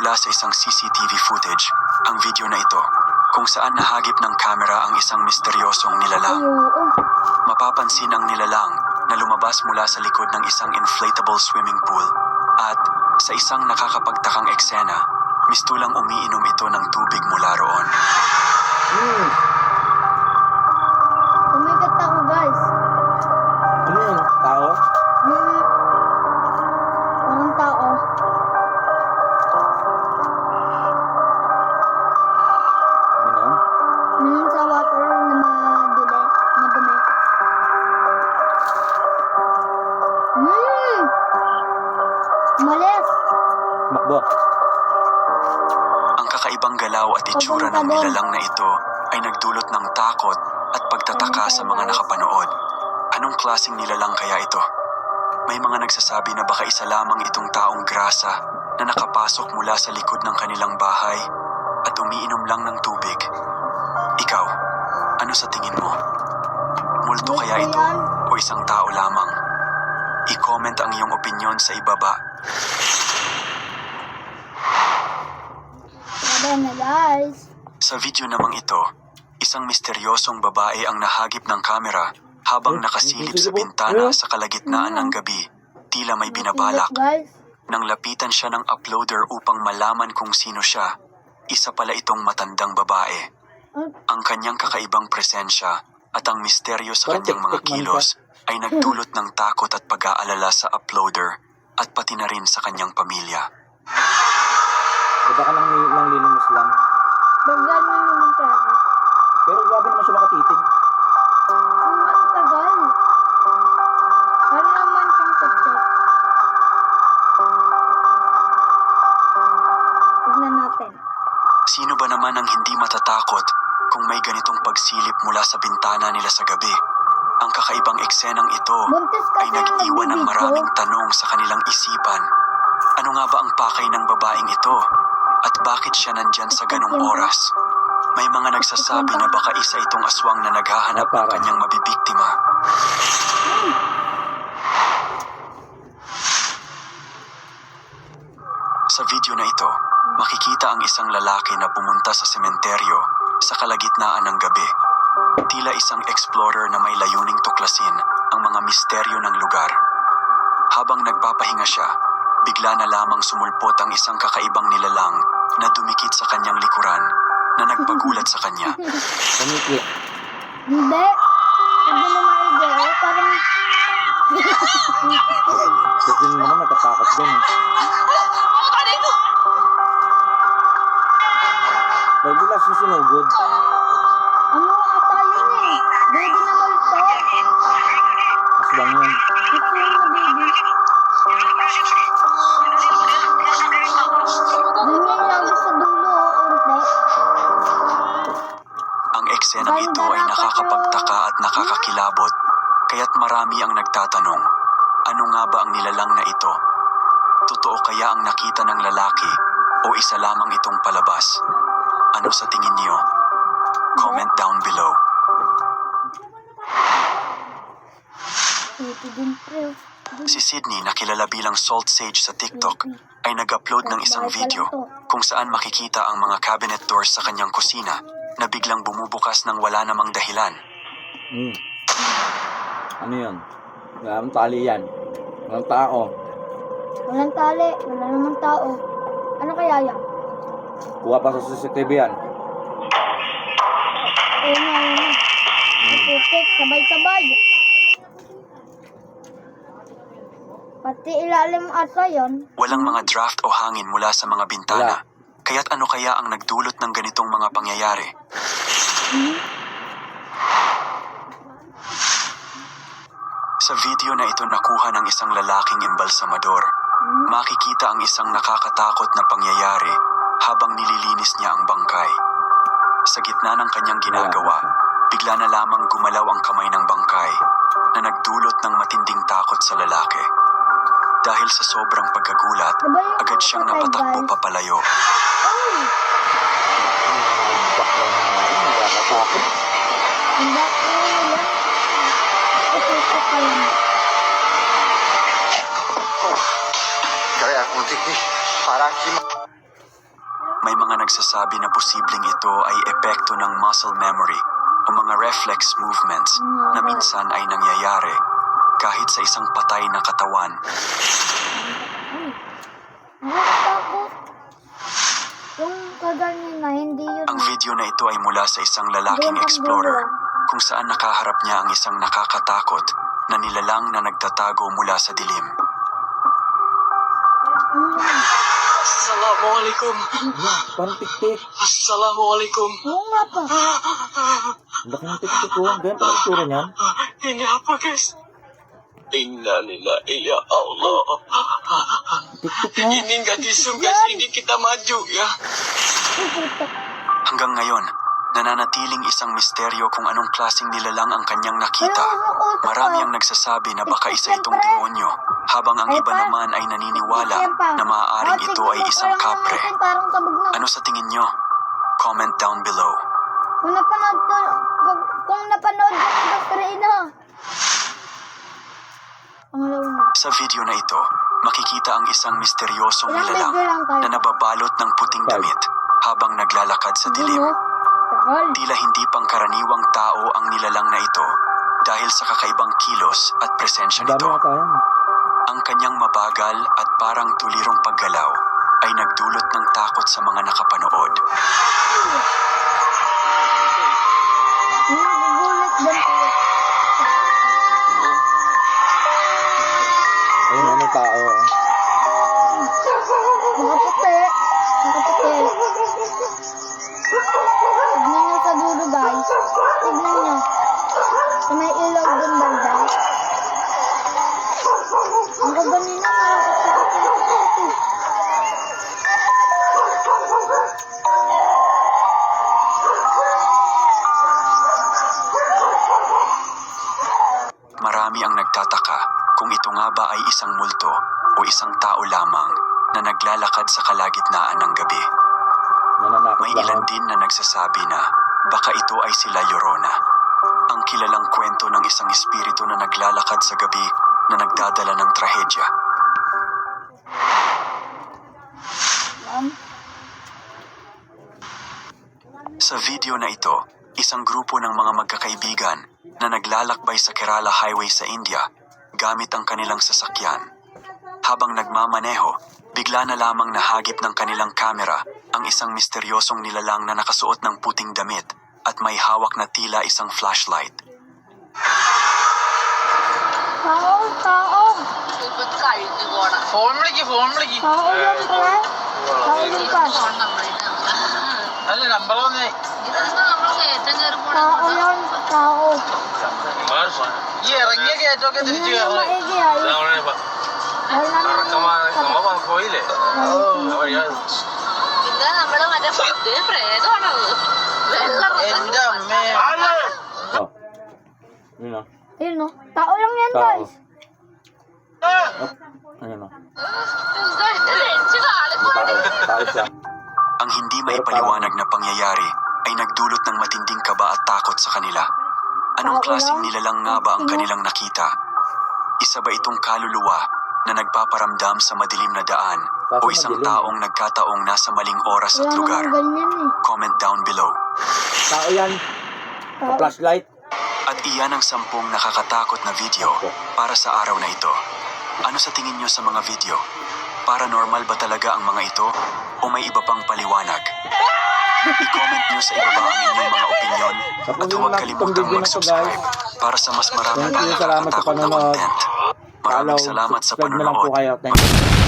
mula sa isang CCTV footage ang video na ito kung saan nahagip ng kamera ang isang misteryosong nilalang. Mapapansin ang nilalang na lumabas mula sa likod ng isang inflatable swimming pool at sa isang nakakapagtakang eksena, mistulang umiinom ito ng tubig mula roon. Umikat ako, guys. Ano yung tao? Parang tao. Minom? Minum sa water na madumi. Malis. Makbo. Ang kakaibang galaw at itsura ng nilalang na ito ay nagdulot ng takot at pagtataka sa mga nakapanood. Anong klaseng nilalang kaya ito? May mga nagsasabi na baka isa lamang itong taong grasa na nakapasok mula sa likod ng kanilang bahay at umiinom lang ng tubig. Ikaw, ano sa tingin mo? Multo kaya ito o isang tao lamang? I-comment ang iyong opinyon sa ibaba. Tara na, guys. Sa video namang ito, isang misteryosong babae ang nahagip ng kamera habang nakasilip sa bintana sa kalagitnaan ng gabi, tila may binabalak. Guys. Nang lapitan siya ng uploader upang malaman kung sino siya, isa pala itong matandang babae. Ang kanyang kakaibang presensya at ang misteryo sa kanyang mga kilos ay nagdulot ng takot at pag-aalala sa uploader at pati na rin sa kanyang pamilya. Diba ka nang lilimos lang? Bagal mo naman talaga. Pero grabe naman siya makatitig. Ang tagal. Para naman siyang check. Tignan natin. Sino ba naman ang hindi matatakot kung may ganitong pagsilip mula sa bintana nila sa gabi? Ang kakaibang eksenang ito Buntis ay kasi ang nag-iwan ng nagbibidyo. maraming tanong sa kanilang isipan. Ano nga ba ang pakay ng babaeng ito? At bakit siya nandyan sa ganong oras? May mga nagsasabi na baka isa itong aswang na naghahanap ng kanyang mabibiktima. Sa video na ito, makikita ang isang lalaki na pumunta sa sementeryo sa kalagitnaan ng gabi. Tila isang explorer na may layuning tuklasin ang mga misteryo ng lugar. Habang nagpapahinga siya, bigla na lamang sumulpot ang isang kakaibang nilalang na dumikit sa kanyang likuran na nagpagulat sa kanya. Pamiki. Hindi. Hindi mo maigi. Parang... Kasi naman matatakot din eh. Bago lang susunugod. Ano ata yun eh? Baby na multo. Aswang yun. Ito yung na baby. Ganyan lang sa dulo. Unti. Ang eksenang ito ay nakakapagtaka at nakakakilabot, kaya't marami ang nagtatanong, ano nga ba ang nilalang na ito? Totoo kaya ang nakita ng lalaki o isa lamang itong palabas? Ano sa tingin niyo? Comment down below. Ito din pre. Si Sydney na kilala bilang Salt Sage sa TikTok ay nag-upload ng isang video kung saan makikita ang mga cabinet doors sa kanyang kusina na biglang bumubukas ng wala namang dahilan. Ano yun? Walang tali yan. Walang tao. Walang tali. Wala namang tao. Ano kaya yan? Kuha pa sa CCTV yan. Ayun na. Putik. Sabay-sabay. Pati ilalim ata yun. Walang mga draft o hangin mula sa mga bintana. Kaya't ano kaya ang nagdulot ng ganitong mga pangyayari? Sa video na ito nakuha ng isang lalaking embalsamador. Makikita ang isang nakakatakot na pangyayari habang nililinis niya ang bangkay. Sa gitna ng kanyang ginagawa, bigla na lamang gumalaw ang kamay ng bangkay na nagdulot ng matinding takot sa lalaki. Dahil sa sobrang pagkagulat, agad siyang napatakbo papalayo. Nakakatakot. Hindi ko yan. Ito pa yan. Kaya kung tiki, parang May mga nagsasabi na posibleng ito ay epekto ng muscle memory o mga reflex movements na minsan ay nangyayari kahit sa isang patay na katawan. Nakakatakot. Yung kaganyan na, hindi yun. Ang video na ito ay mula sa isang lalaking explorer kung saan nakaharap niya ang isang nakakatakot na nilalang na nagtatago mula sa dilim. Assalamualaikum. Parang tik-tik. Assalamualaikum. Oo nga pa. Ang laki ng tik-tik ko. Ganyan pa ang itsura niyan. Ini apa guys? Inna lillahi ya Allah. Tik-tik na. Ini nggak disum guys, ini kita maju ya. Hanggang ngayon, nananatiling isang misteryo kung anong klaseng nilalang ang kanyang nakita. Marami ang nagsasabi na baka isa itong demonyo, habang ang iba naman ay naniniwala na maaaring ito ay isang kapre. Parang kabog na. Ano sa tingin nyo? Comment down below. Kung napanood ko ni Dr. Ina. Pangalawa na. Sa video na ito, makikita ang isang misteryosong Ilang nilalang video lang tayo? na nababalot ng puting damit habang naglalakad sa dilim. Ano? Tagal. Tila hindi pangkaraniwang tao ang nilalang na ito dahil sa kakaibang kilos at presensya Ang dami nito. na tayo. Ang kanyang mabagal at parang tulirong paggalaw ay nagdulot ng takot sa mga nakapanood. Nagugulat din po. Ayun na, may tao. Nakaputi. Nakaputi. Tignan nyo sa dulo guys. Tignan nyo. Sa may ilog dun banda. Ang kaganin na nakakatakot. Marami ang nagtataka kung ito nga ba ay isang multo o isang tao lamang na naglalakad sa kalagitnaan ng gabi. Nananakot May lang. ilan din na nagsasabi na baka ito ay si La Llorona, ang kilalang kwento ng isang espiritu na naglalakad sa gabi na nagdadala ng trahedya. Sa video na ito, isang grupo ng mga magkakaibigan na naglalakbay sa Kerala Highway sa India gamit ang kanilang sasakyan. Habang nagmamaneho, bigla na lamang nahagip ng kanilang kamera ang isang misteryosong nilalang na nakasuot ng puting damit at may hawak na tila isang flashlight. Tao, tao. Phone വിളിക്ക് Tao yan pre. Tao yan pa. അല്ല നമ്പർ വന്നേ Tao yan, tao. ഈ ഇറങ്ങിയ കയറ്റമൊക്കെ തിരിച്ചു Hindi na maigi ay. Dahil namin പോയില്ലേ എന്റെ അമ്മേ Oh. Yun na. Ayun no. Tao lang yan Tao. guys. Ayun na. Tao. Tao siya. Ang hindi maipaliwanag na pangyayari ay nagdulot ng matinding kaba at takot sa kanila. Anong klaseng nilalang nga ba ang kanilang nakita? Isa ba itong kaluluwa na nagpaparamdam sa madilim na daan o isang taong nagkataong nasa maling oras at Wala lugar? namang ganyan eh. Comment down below. Tao yan. Tao. Flashlight. At iyan ang 10 nakakatakot na video para sa araw na ito. Ano sa tingin nyo sa mga video? Paranormal ba talaga ang mga ito o may iba pang paliwanag? I-comment nyo sa ibaba ang inyong mga opinyon at huwag kalimutang mag-subscribe para sa mas marami pang Salamat sa nakakatakot na panonood. content. Maraming salamat sa Subscribe na lang po panonood. kayo. Thank you.